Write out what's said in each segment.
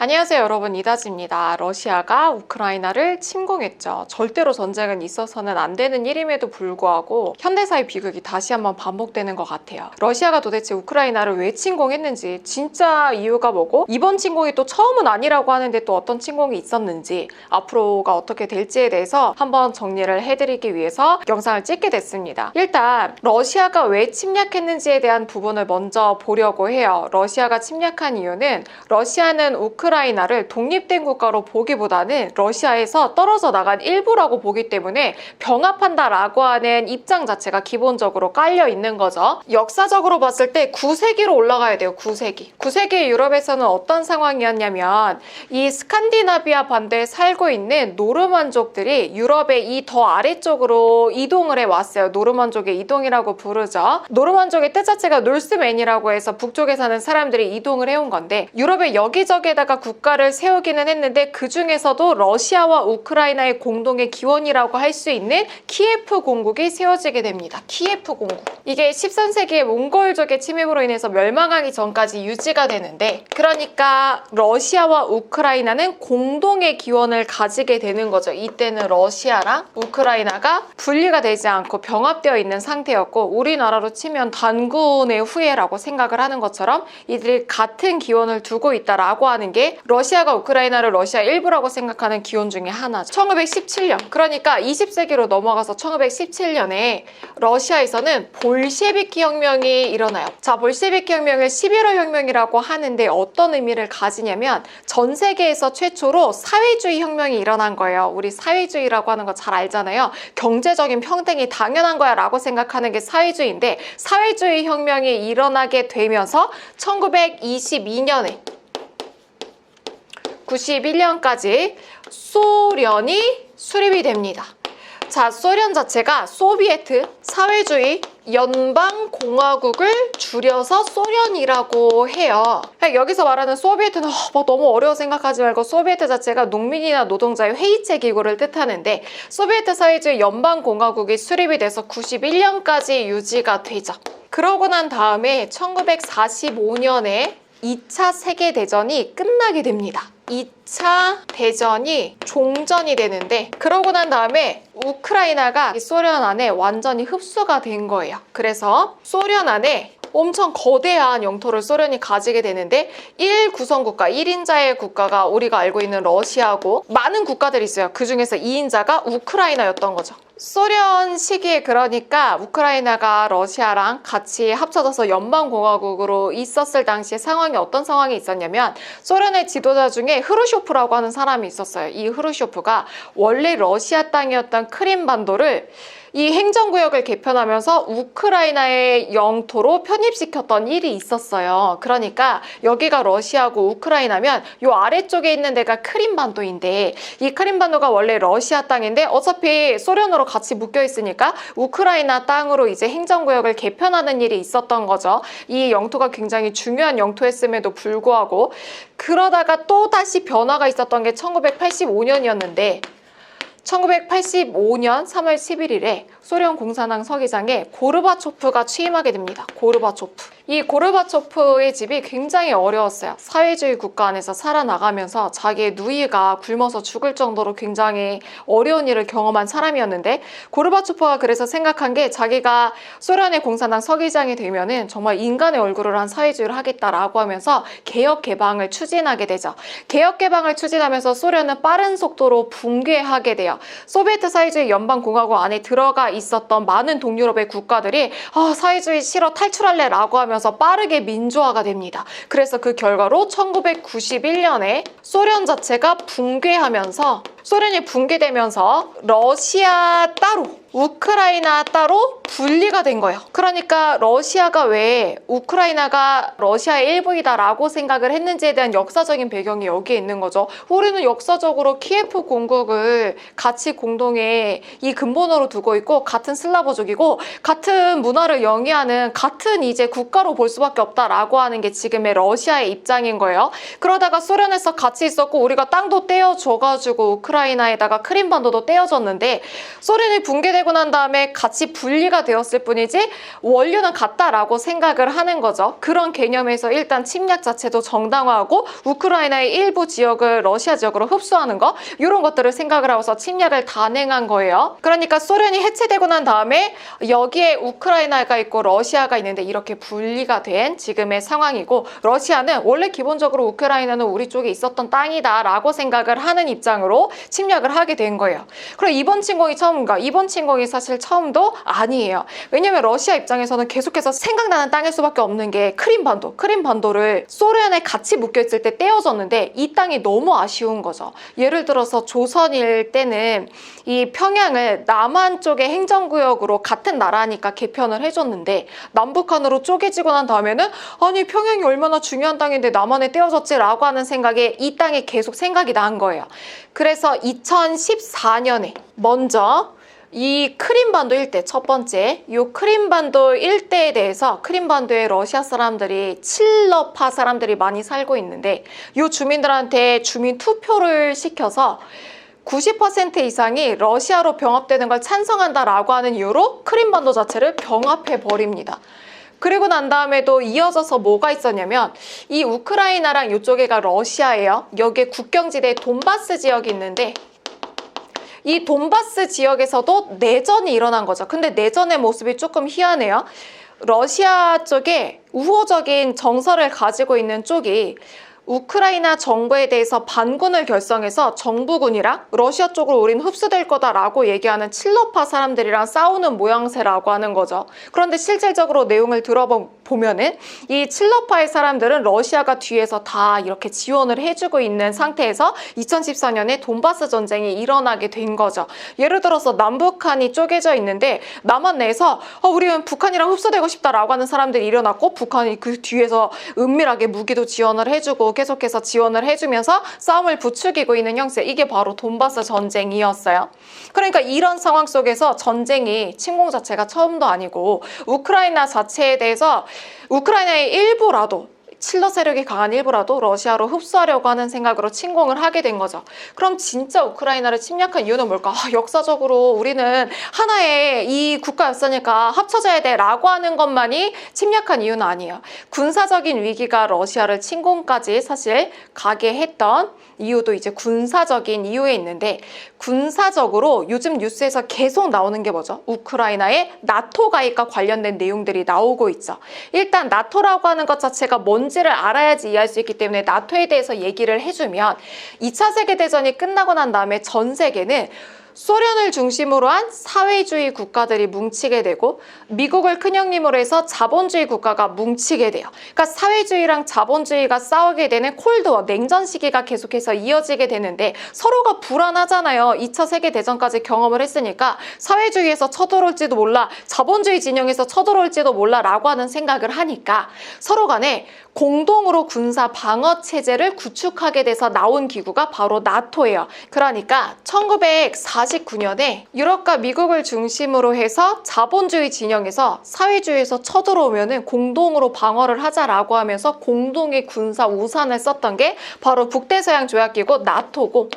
안녕하세요 여러분, 이다지입니다. 러시아가 우크라이나를 침공했죠. 절대로 전쟁은 있어서는 안 되는 일임에도 불구하고 현대사의 비극이 다시 한번 반복되는 것 같아요. 러시아가 도대체 우크라이나를 왜 침공했는지, 진짜 이유가 뭐고, 이번 침공이 또 처음은 아니라고 하는데 또 어떤 침공이 있었는지, 앞으로가 어떻게 될지에 대해서 한번 정리를 해드리기 위해서 영상을 찍게 됐습니다. 일단 러시아가 왜 침략했는지에 대한 부분을 먼저 보려고 해요. 러시아가 침략한 이유는, 러시아는 우크라이나를 독립된 국가로 보기보다는 러시아에서 떨어져 나간 일부라고 보기 때문에 병합한다라고 하는 입장 자체가 기본적으로 깔려 있는 거죠. 역사적으로 봤을 때 9세기로 올라가야 돼요. 9세기. 9세기 유럽에서는 어떤 상황이었냐면, 이 스칸디나비아 반도에 살고 있는 노르만족들이 유럽의 이 더 아래쪽으로 이동을 해왔어요. 노르만족의 이동이라고 부르죠. 노르만족의 뜻 자체가 놀스맨이라고 해서 북쪽에 사는 사람들이 이동을 해온 건데, 유럽의 여기저기에다가 국가를 세우기는 했는데, 그 중에서도 러시아와 우크라이나의 공동의 기원이라고 할 수 있는 키예프 공국이 세워지게 됩니다. 키예프 공국. 이게 13세기의 몽골족의 침입으로 인해서 멸망하기 전까지 유지가 되는데, 그러니까 러시아와 우크라이나는 공동의 기원을 가지게 되는 거죠. 이때는 러시아랑 우크라이나가 분리가 되지 않고 병합되어 있는 상태였고, 우리나라로 치면 단군의 후예라고 생각을 하는 것처럼 이들이 같은 기원을 두고 있다라고 하는 게 러시아가 우크라이나를 러시아 일부라고 생각하는 기원 중에 하나죠. 1917년, 그러니까 20세기로 넘어가서 1917년에 러시아에서는 볼셰비키 혁명이 일어나요. 자, 볼셰비키 혁명을 11월 혁명이라고 하는데 어떤 의미를 가지냐면, 전 세계에서 최초로 사회주의 혁명이 일어난 거예요. 우리 사회주의라고 하는 거 잘 알잖아요. 경제적인 평등이 당연한 거야 라고 생각하는 게 사회주의인데, 사회주의 혁명이 일어나게 되면서 1922년에 91년까지 소련이 수립이 됩니다. 자, 소련 자체가 소비에트 사회주의 연방공화국을 줄여서 소련이라고 해요. 여기서 말하는 소비에트는 너무 어려워 생각하지 말고, 소비에트 자체가 농민이나 노동자의 회의체 기구를 뜻하는데, 소비에트 사회주의 연방공화국이 수립이 돼서 91년까지 유지가 되죠. 그러고 난 다음에 1945년에 2차 세계대전이 끝나게 됩니다. 2차 대전이 종전이 되는데, 그러고 난 다음에 우크라이나가 소련 안에 완전히 흡수가 된 거예요. 그래서 소련 안에 엄청 거대한 영토를 소련이 가지게 되는데, 1구성국가, 1인자의 국가가 우리가 알고 있는 러시아고, 많은 국가들이 있어요. 그 중에서 2인자가 우크라이나였던 거죠. 소련 시기에, 그러니까 우크라이나가 러시아랑 같이 합쳐져서 연방공화국으로 있었을 당시에 상황이 어떤 상황이 있었냐면, 소련의 지도자 중에 흐루쇼프라고 하는 사람이 있었어요. 이 흐루쇼프가 원래 러시아 땅이었던 크림반도를 이 행정구역을 개편하면서 우크라이나의 영토로 편입시켰던 일이 있었어요. 그러니까 여기가 러시아고 우크라이나면 요 아래쪽에 있는 데가 크림반도인데, 이 크림반도가 원래 러시아 땅인데 어차피 소련으로 같이 묶여 있으니까 우크라이나 땅으로 이제 행정구역을 개편하는 일이 있었던 거죠. 이 영토가 굉장히 중요한 영토였음에도 불구하고, 그러다가 또 다시 변화가 있었던 게 1985년이었는데 1985년 3월 11일에 소련 공산당 서기장에 고르바초프가 취임하게 됩니다. 고르바초프. 이 고르바초프의 집이 굉장히 어려웠어요. 사회주의 국가 안에서 살아나가면서 자기의 누이가 굶어서 죽을 정도로 굉장히 어려운 일을 경험한 사람이었는데, 고르바초프가 그래서 생각한 게, 자기가 소련의 공산당 서기장이 되면은 정말 인간의 얼굴을 한 사회주의를 하겠다라고 하면서 개혁 개방을 추진하게 되죠. 개혁 개방을 추진하면서 소련은 빠른 속도로 붕괴하게 돼요. 소비에트 사회주의 연방공화국 안에 들어가 있었던 많은 동유럽의 국가들이 사회주의 싫어, 탈출할래 라고 하면서 빠르게 민주화가 됩니다. 그래서 그 결과로 1991년에 소련 자체가 붕괴하면서, 소련이 붕괴되면서 러시아 따로, 우크라이나 따로 분리가 된 거예요. 그러니까 러시아가 왜 우크라이나가 러시아의 일부이다 라고 생각을 했는지에 대한 역사적인 배경이 여기에 있는 거죠. 우리는 역사적으로 키예프 공국을 같이 공동의 이 근본으로 두고 있고, 같은 슬라브족이고 같은 문화를 영위하는 같은 이제 국가로 볼 수밖에 없다라고 하는 게 지금의 러시아의 입장인 거예요. 그러다가 소련에서 같이 있었고, 우리가 땅도 떼어줘가지고 우크라이나에다가 크림반도도 떼어줬는데, 소련이 붕괴된 해체되고 난 다음에 같이 분리가 되었을 뿐이지 원료는 같다라고 생각을 하는 거죠. 그런 개념에서 일단 침략 자체도 정당화하고 우크라이나의 일부 지역을 러시아 지역으로 흡수하는 거, 이런 것들을 생각을 하고서 침략을 단행한 거예요. 그러니까 소련이 해체되고 난 다음에 여기에 우크라이나가 있고 러시아가 있는데 이렇게 분리가 된 지금의 상황이고, 러시아는 원래 기본적으로 우크라이나는 우리 쪽에 있었던 땅이다 라고 생각을 하는 입장으로 침략을 하게 된 거예요. 그럼 이번 침공이 처음인가? 이번 침공이 사실 처음도 아니에요. 왜냐면 러시아 입장에서는 계속해서 생각나는 땅일 수밖에 없는 게 크림반도를 소련에 같이 묶여있을 때 떼어졌는데 이 땅이 너무 아쉬운 거죠. 예를 들어서 조선일 때는 이 평양을 남한 쪽의 행정구역으로 같은 나라니까 개편을 해줬는데, 남북한으로 쪼개지고 난 다음에는 아니 평양이 얼마나 중요한 땅인데 남한에 떼어졌지 라고 하는 생각에 이 땅이 계속 생각이 난 거예요. 그래서 2014년에 먼저 이 크림반도 일대, 첫 번째 이 크림반도 일대에 대해서, 크림반도에 러시아 사람들이 칠러파 사람들이 많이 살고 있는데 이 주민들한테 주민 투표를 시켜서 90% 이상이 러시아로 병합되는 걸 찬성한다라고 하는 이유로 크림반도 자체를 병합해 버립니다. 그리고 난 다음에도 이어져서 뭐가 있었냐면, 이 우크라이나랑 이쪽에가 러시아예요. 여기에 국경지대에 돈바스 지역이 있는데 이 돈바스 지역에서도 내전이 일어난 거죠. 근데 내전의 모습이 조금 희한해요. 러시아 쪽에 우호적인 정서를 가지고 있는 쪽이 우크라이나 정부에 대해서 반군을 결성해서 정부군이랑 러시아 쪽으로 우린 흡수될 거다라고 얘기하는 칠러파 사람들이랑 싸우는 모양새라고 하는 거죠. 그런데 실질적으로 내용을 들어보면은 이 칠러파의 사람들은 러시아가 뒤에서 다 이렇게 지원을 해주고 있는 상태에서 2014년에 돈바스 전쟁이 일어나게 된 거죠. 예를 들어서 남북한이 쪼개져 있는데 남한 내에서 우리는 북한이랑 흡수되고 싶다라고 하는 사람들이 일어났고, 북한이 그 뒤에서 은밀하게 무기도 지원을 해주고 계속해서 지원을 해주면서 싸움을 부추기고 있는 형세, 이게 바로 돈바스 전쟁이었어요. 그러니까 이런 상황 속에서 전쟁이, 침공 자체가 처음도 아니고 우크라이나 자체에 대해서 우크라이나의 일부라도, 칠러 세력이 강한 일부라도 러시아로 흡수하려고 하는 생각으로 침공을 하게 된 거죠. 그럼 진짜 우크라이나를 침략한 이유는 뭘까? 역사적으로 우리는 하나의 이 국가였으니까 합쳐져야 돼 라고 하는 것만이 침략한 이유는 아니에요. 군사적인 위기가 러시아를 침공까지 사실 가게 했던 이유도 이제 군사적인 이유에 있는데, 군사적으로 요즘 뉴스에서 계속 나오는 게 뭐죠? 우크라이나의 나토 가입과 관련된 내용들이 나오고 있죠. 일단 나토라고 하는 것 자체가 뭔지를 알아야지 이해할 수 있기 때문에 나토에 대해서 얘기를 해주면, 2차 세계대전이 끝나고 난 다음에 전 세계는 소련을 중심으로 한 사회주의 국가들이 뭉치게 되고 미국을 큰형님으로 해서 자본주의 국가가 뭉치게 돼요. 그러니까 사회주의랑 자본주의가 싸우게 되는 콜드워, 냉전 시기가 계속해서 이어지게 되는데 서로가 불안하잖아요. 2차 세계대전까지 경험을 했으니까 사회주의에서 쳐들어올지도 몰라, 자본주의 진영에서 쳐들어올지도 몰라 라고 하는 생각을 하니까 서로 간에 공동으로 군사 방어 체제를 구축하게 돼서 나온 기구가 바로 나토예요. 그러니까 1949년에 유럽과 미국을 중심으로 해서 자본주의 진영에서 사회주의에서 쳐들어오면은 공동으로 방어를 하자라고 하면서 공동의 군사 우산을 썼던 게 바로 북대서양 조약기구 나토고,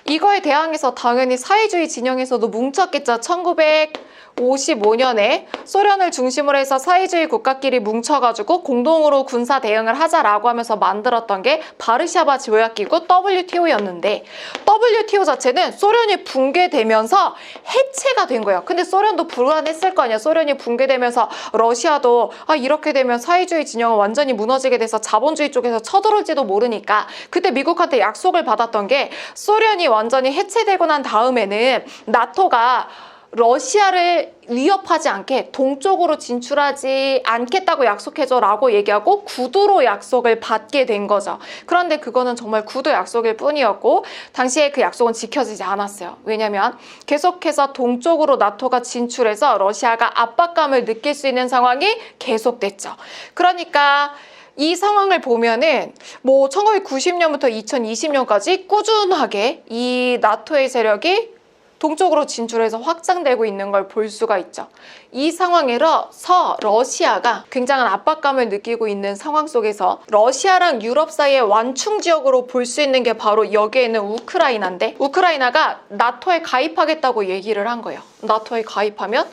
이거에 대항해서 당연히 사회주의 진영에서도 뭉쳤겠죠. 1955년에 소련을 중심으로 해서 사회주의 국가끼리 뭉쳐가지고 공동으로 군사 대응을 하자라고 하면서 만들었던 게 바르샤바 조약기구 WTO였는데, WTO 자체는 소련이 붕괴되면서 해체가 된 거예요. 근데 소련도 불안했을 거 아니야. 소련이 붕괴되면서 러시아도 이렇게 되면 사회주의 진영은 완전히 무너지게 돼서 자본주의 쪽에서 쳐들어올지도 모르니까 그때 미국한테 약속을 받았던 게, 소련이 완전히 해체되고 난 다음에는 나토가 러시아를 위협하지 않게 동쪽으로 진출하지 않겠다고 약속해줘 라고 얘기하고 구두로 약속을 받게 된 거죠. 그런데 그거는 정말 구두 약속일 뿐이었고 당시에 그 약속은 지켜지지 않았어요. 왜냐면 계속해서 동쪽으로 나토가 진출해서 러시아가 압박감을 느낄 수 있는 상황이 계속됐죠. 그러니까 이 상황을 보면은 1990년부터 2020년까지 꾸준하게 이 나토의 세력이 동쪽으로 진출해서 확장되고 있는 걸 볼 수가 있죠. 이 상황에서 러시아가 굉장한 압박감을 느끼고 있는 상황 속에서 러시아랑 유럽 사이의 완충 지역으로 볼 수 있는 게 바로 여기에 있는 우크라이나인데, 우크라이나가 나토에 가입하겠다고 얘기를 한 거예요. 나토에 가입하면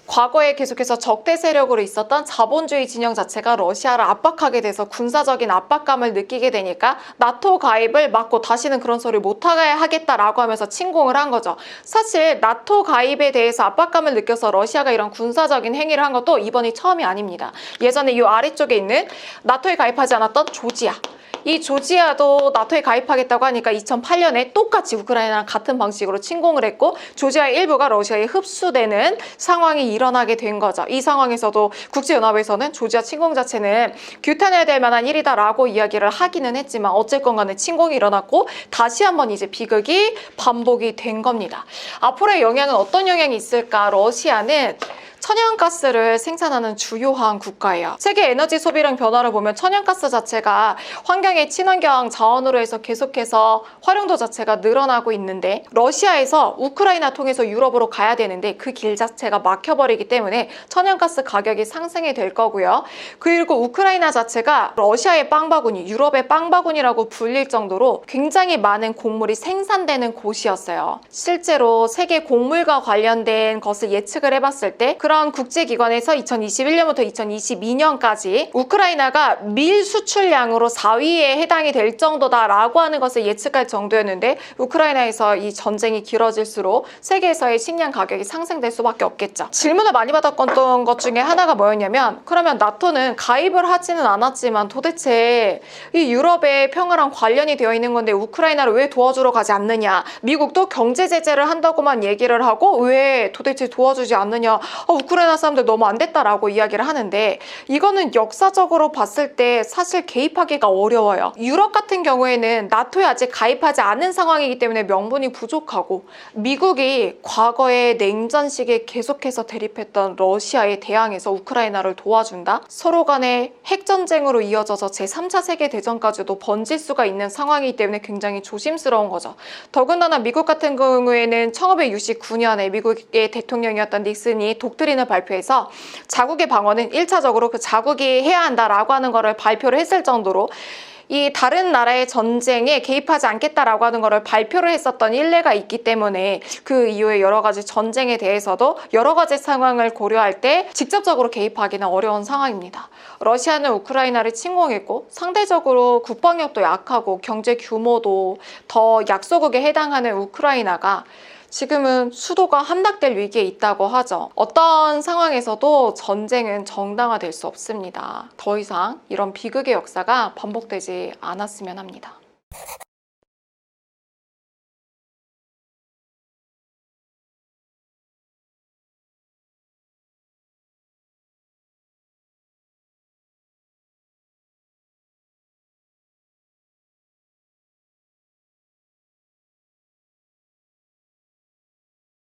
과거에 계속해서 적대 세력으로 있었던 자본주의 진영 자체가 러시아를 압박하게 돼서 군사적인 압박감을 느끼게 되니까 나토 가입을 막고 다시는 그런 소리 못하게 하겠다라고 하면서 침공을 한 거죠. 사실 나토 가입에 대해서 압박감을 느껴서 러시아가 이런 군사적인 행위를 한 것도 이번이 처음이 아닙니다. 예전에 이 아래쪽에 있는 나토에 가입하지 않았던 조지아, 이 조지아도 나토에 가입하겠다고 하니까 2008년에 똑같이 우크라이나랑 같은 방식으로 침공을 했고, 조지아의 일부가 러시아에 흡수되는 상황이 일어나게 된 거죠. 이 상황에서도 국제연합에서는 조지아 침공 자체는 규탄해야 될 만한 일이다라고 이야기를 하기는 했지만, 어쨌건 간에 침공이 일어났고 다시 한번 이제 비극이 반복이 된 겁니다. 앞으로의 영향은 어떤 영향이 있을까? 러시아는 천연가스를 생산하는 주요한 국가예요. 세계 에너지 소비량 변화를 보면 천연가스 자체가 환경의 친환경 자원으로 해서 계속해서 활용도 자체가 늘어나고 있는데, 러시아에서 우크라이나 통해서 유럽으로 가야 되는데 그 길 자체가 막혀버리기 때문에 천연가스 가격이 상승이 될 거고요. 그리고 우크라이나 자체가 러시아의 빵바구니, 유럽의 빵바구니라고 불릴 정도로 굉장히 많은 곡물이 생산되는 곳이었어요. 실제로 세계 곡물과 관련된 것을 예측을 해봤을 때, 그런 국제기관에서 2021년부터 2022년까지 우크라이나가 밀 수출량으로 4위에 해당이 될 정도다라고 하는 것을 예측할 정도였는데, 우크라이나에서 이 전쟁이 길어질수록 세계에서의 식량 가격이 상승될 수밖에 없겠죠. 질문을 많이 받았던 것 중에 하나가 뭐였냐면, 그러면 나토는 가입을 하지는 않았지만 도대체 이 유럽의 평화랑 관련이 되어 있는 건데 우크라이나를 왜 도와주러 가지 않느냐, 미국도 경제 제재를 한다고만 얘기를 하고 왜 도대체 도와주지 않느냐, 우크라이나 사람들 너무 안 됐다라고 이야기를 하는데, 이거는 역사적으로 봤을 때 사실 개입하기가 어려워요. 유럽 같은 경우에는 나토에 아직 가입하지 않은 상황이기 때문에 명분이 부족하고, 미국이 과거에 냉전 시기에 계속해서 대립했던 러시아에 대항해서 우크라이나를 도와준다? 서로 간의 핵전쟁으로 이어져서 제3차 세계대전까지도 번질 수가 있는 상황이기 때문에 굉장히 조심스러운 거죠. 더군다나 미국 같은 경우에는 1969년에 미국의 대통령이었던 닉슨이 독트린을 발표해서 자국의 방어는 1차적으로 그 자국이 해야 한다라고 하는 거를 발표를 했을 정도로 이 다른 나라의 전쟁에 개입하지 않겠다라고 하는 거를 발표를 했었던 일례가 있기 때문에 그 이후에 여러 가지 전쟁에 대해서도 여러 가지 상황을 고려할 때 직접적으로 개입하기는 어려운 상황입니다. 러시아는 우크라이나를 침공했고 상대적으로 국방력도 약하고 경제 규모도 더 약소국에 해당하는 우크라이나가 지금은 수도가 함락될 위기에 있다고 하죠. 어떤 상황에서도 전쟁은 정당화될 수 없습니다. 더 이상 이런 비극의 역사가 반복되지 않았으면 합니다.